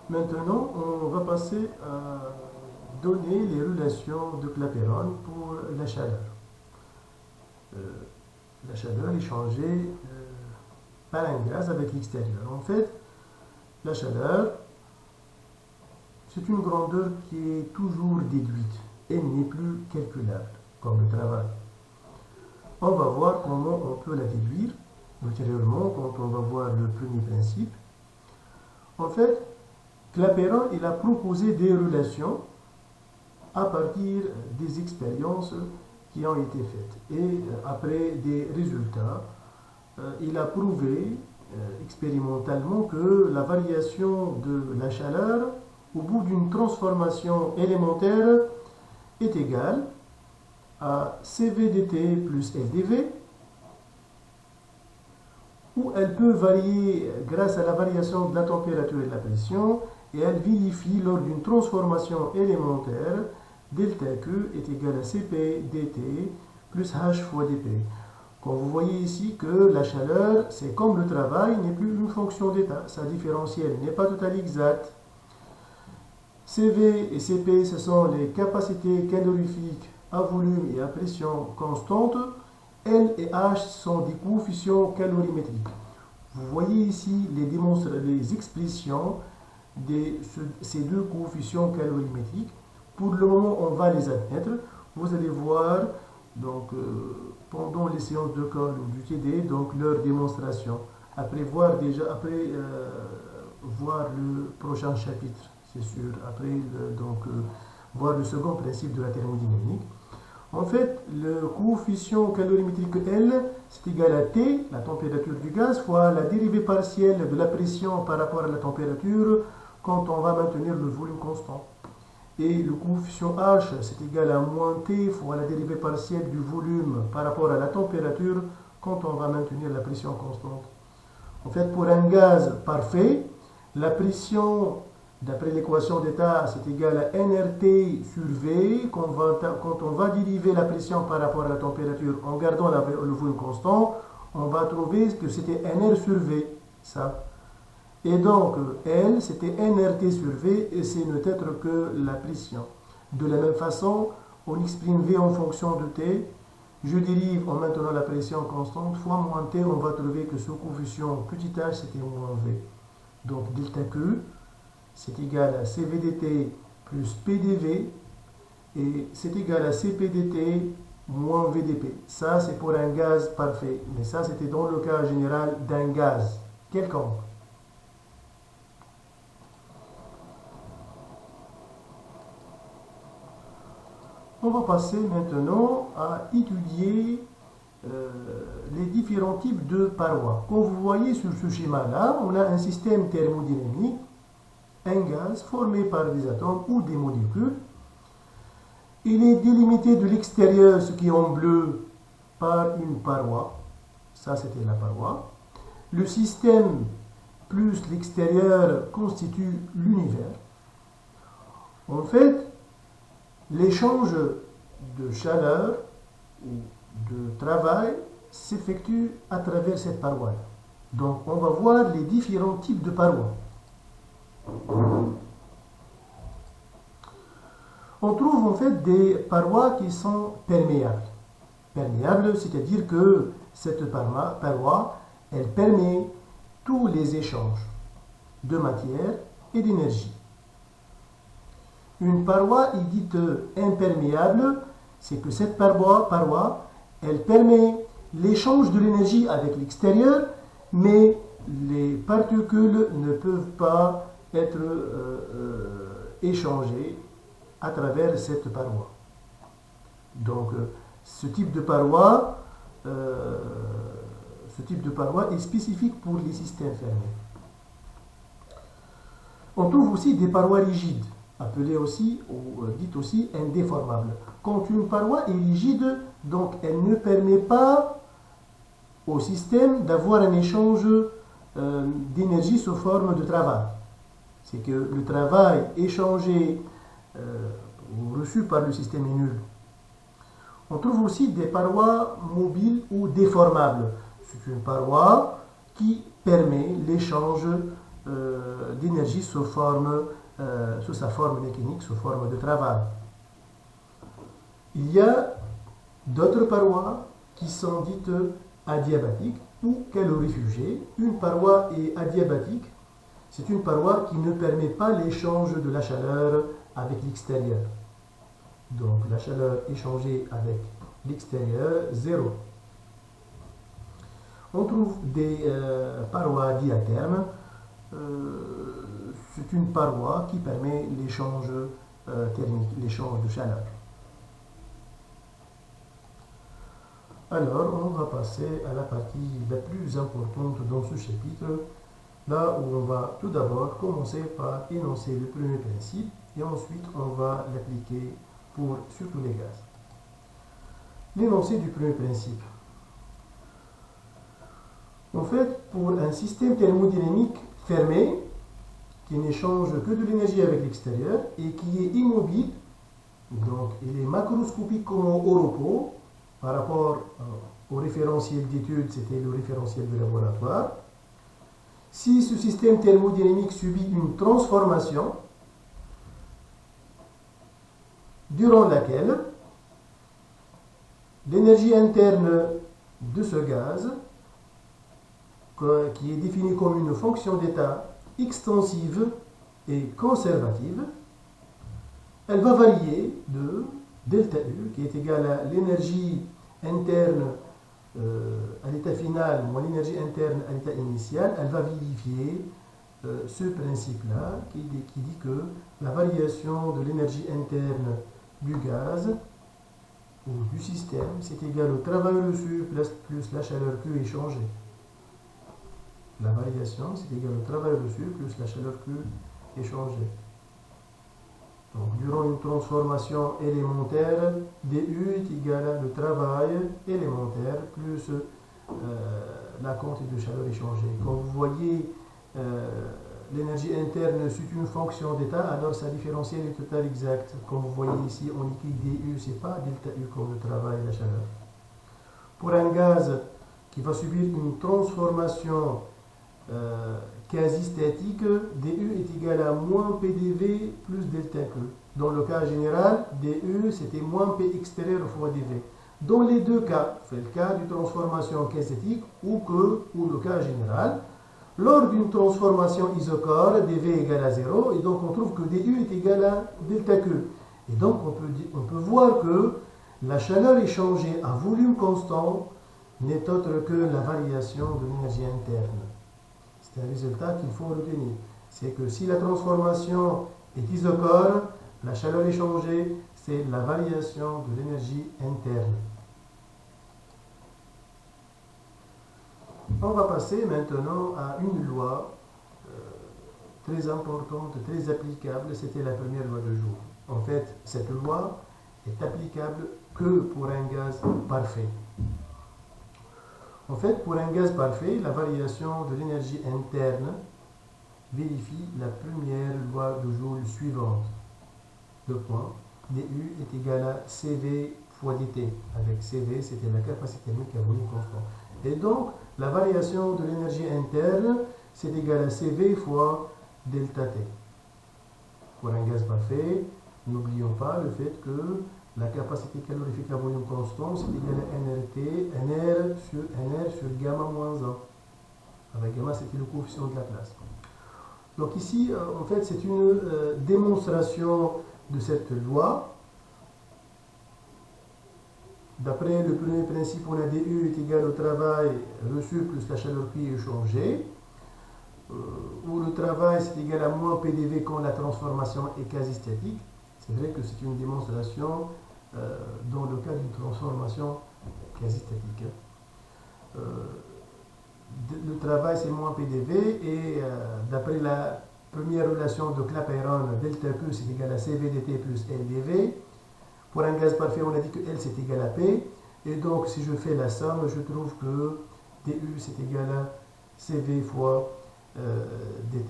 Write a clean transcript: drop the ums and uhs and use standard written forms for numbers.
Maintenant, on va passer à donner les relations de Clapeyron pour la chaleur. Euh, la chaleur est changée par un gaz avec l'extérieur. En fait, la chaleur, c'est une grandeur qui est toujours déduite. Elle n'est plus calculable, comme le travail. On va voir comment on peut la déduire ultérieurement quand on va voir le premier principe. En fait, Clapeyron, il a proposé des relations à partir des expériences qui ont été faites. Et après des résultats, il a prouvé expérimentalement que la variation de la chaleur au bout d'une transformation élémentaire est égale à CVDT plus LDV, où elle peut varier grâce à la variation de la température et de la pression, et elle vérifie lors d'une transformation élémentaire, delta Q est égal à CP dt plus H fois dP. Quand vous voyez ici que la chaleur, c'est comme le travail, n'est plus une fonction d'état. Sa différentielle n'est pas tout à fait exacte. CV et CP, ce sont les capacités calorifiques à volume et à pression constante. L et H sont des coefficients calorimétriques. Vous voyez ici les expressions de ces deux coefficients calorimétriques. Pour le moment, on va les admettre. Vous allez voir donc, pendant les séances de colle ou du TD, donc leur démonstration. Après voir le prochain chapitre, c'est sûr. Après, voir le second principe de la thermodynamique. En fait, le coefficient calorimétrique L, c'est égal à T, la température du gaz, fois la dérivée partielle de la pression par rapport à la température quand on va maintenir le volume constant. Et le coefficient H, c'est égal à moins T fois la dérivée partielle du volume par rapport à la température quand on va maintenir la pression constante. En fait, pour un gaz parfait, la pression, d'après l'équation d'état, c'est égal à nRT sur V. Quand on va dériver la pression par rapport à la température en gardant le volume constant, on va trouver que c'était nR sur V, ça. Et donc, L, c'était nRT sur V, et c'est ne être que la pression. De la même façon, on exprime V en fonction de T. Je dérive en maintenant la pression constante, fois moins T, on va trouver que ce coefficient petit h, c'était moins V. Donc, delta Q, c'est égal à CVDT plus PdV, et c'est égal à CPDT moins VdP. Ça, c'est pour un gaz parfait, mais ça, c'était dans le cas général d'un gaz quelconque. On va passer maintenant à étudier les différents types de parois. Comme vous voyez sur ce schéma-là, on a un système thermodynamique, un gaz formé par des atomes ou des molécules. Il est délimité de l'extérieur, ce qui est en bleu, par une paroi. Ça, c'était la paroi. Le système plus l'extérieur constitue l'univers. En fait, l'échange de chaleur ou de travail s'effectue à travers cette paroi. Donc, on va voir les différents types de parois. On trouve en fait des parois qui sont perméables. Perméables, c'est-à-dire que cette paroi, elle permet tous les échanges de matière et d'énergie. Une paroi est dite imperméable, c'est que cette paroi, elle permet l'échange de l'énergie avec l'extérieur, mais les particules ne peuvent pas être échangées à travers cette paroi. Donc, ce type de paroi est spécifique pour les systèmes fermés. On trouve aussi des parois rigides, appelées aussi, ou dites aussi indéformables. Quand une paroi est rigide, donc elle ne permet pas au système d'avoir un échange d'énergie sous forme de travail. C'est que le travail échangé ou reçu par le système est nul. On trouve aussi des parois mobiles ou déformables. C'est une paroi qui permet l'échange d'énergie sous sa forme mécanique, sous forme de travail. Il y a d'autres parois qui sont dites adiabatiques ou calorifugées. Une paroi est adiabatique, c'est une paroi qui ne permet pas l'échange de la chaleur avec l'extérieur. Donc la chaleur échangée avec l'extérieur, zéro. On trouve des parois diathermes. C'est une paroi qui permet l'échange thermique, l'échange de chaleur. Alors, on va passer à la partie la plus importante dans ce chapitre, là où on va tout d'abord commencer par énoncer le premier principe et ensuite on va l'appliquer pour surtout les gaz. L'énoncé du premier principe. En fait, pour un système thermodynamique fermé, qui n'échange que de l'énergie avec l'extérieur et qui est immobile, donc il est macroscopique comme au repos, par rapport au référentiel d'étude, c'était le référentiel de laboratoire. Si ce système thermodynamique subit une transformation, durant laquelle l'énergie interne de ce gaz, qui est définie comme une fonction d'état extensive et conservative, elle va varier de delta U, qui est égal à l'énergie interne à l'état final moins l'énergie interne à l'état initial. Elle va vérifier ce principe-là qui dit que la variation de l'énergie interne du gaz ou du système, c'est égal au travail reçu plus la chaleur Q échangée. La variation, c'est égal au travail reçu plus la chaleur Q échangée. Donc, durant une transformation élémentaire, dU est égal à le travail élémentaire plus la quantité de chaleur échangée. Quand vous voyez l'énergie interne c'est une fonction d'état, alors sa différentielle est totale exacte. Comme vous voyez ici, on écrit dU, ce n'est pas delta U comme le travail et la chaleur. Pour un gaz qui va subir une transformation quasi statique, dU est égal à moins PDV plus delta Q. Dans le cas général, dU c'était moins P extérieur fois dV. Dans les deux cas, c'est le cas d'une transformation quasi statique ou le cas général, lors d'une transformation isochore, dV est égal à 0, et donc on trouve que dU est égal à delta Q. Et donc on peut voir que la chaleur échangée à volume constant n'est autre que la variation de l'énergie interne. C'est un résultat qu'il faut retenir. C'est que si la transformation est isochore, la chaleur échangée, c'est la variation de l'énergie interne. On va passer maintenant à une loi très importante, très applicable. C'était la première loi de Joule. En fait, cette loi est applicable que pour un gaz parfait. En fait, pour un gaz parfait, la variation de l'énergie interne vérifie la première loi de Joule suivante. Le point dU est égal à CV fois dt. Avec CV, c'était la capacité thermique à volume constant. Et donc, la variation de l'énergie interne, c'est égal à CV fois delta T. Pour un gaz parfait, n'oublions pas le fait que la capacité calorifique à volume constant, c'est égal à NRT, NR sur gamma moins 1. Avec gamma, c'était le coefficient de Laplace. Donc ici, en fait, c'est une démonstration de cette loi. D'après le premier principe, on a dU est égal au travail reçu plus la chaleur Q échangée, où le travail c'est égal à moins PDV quand la transformation est quasi statique. C'est vrai que c'est une démonstration dans le cas d'une transformation quasi statique. Le travail c'est moins PDV et d'après la première relation de Clapeyron, delta Q c'est égal à CVDT plus LdV. Pour un gaz parfait, on a dit que L c'est égal à P. Et donc, si je fais la somme, je trouve que dU c'est égal à CV fois dt.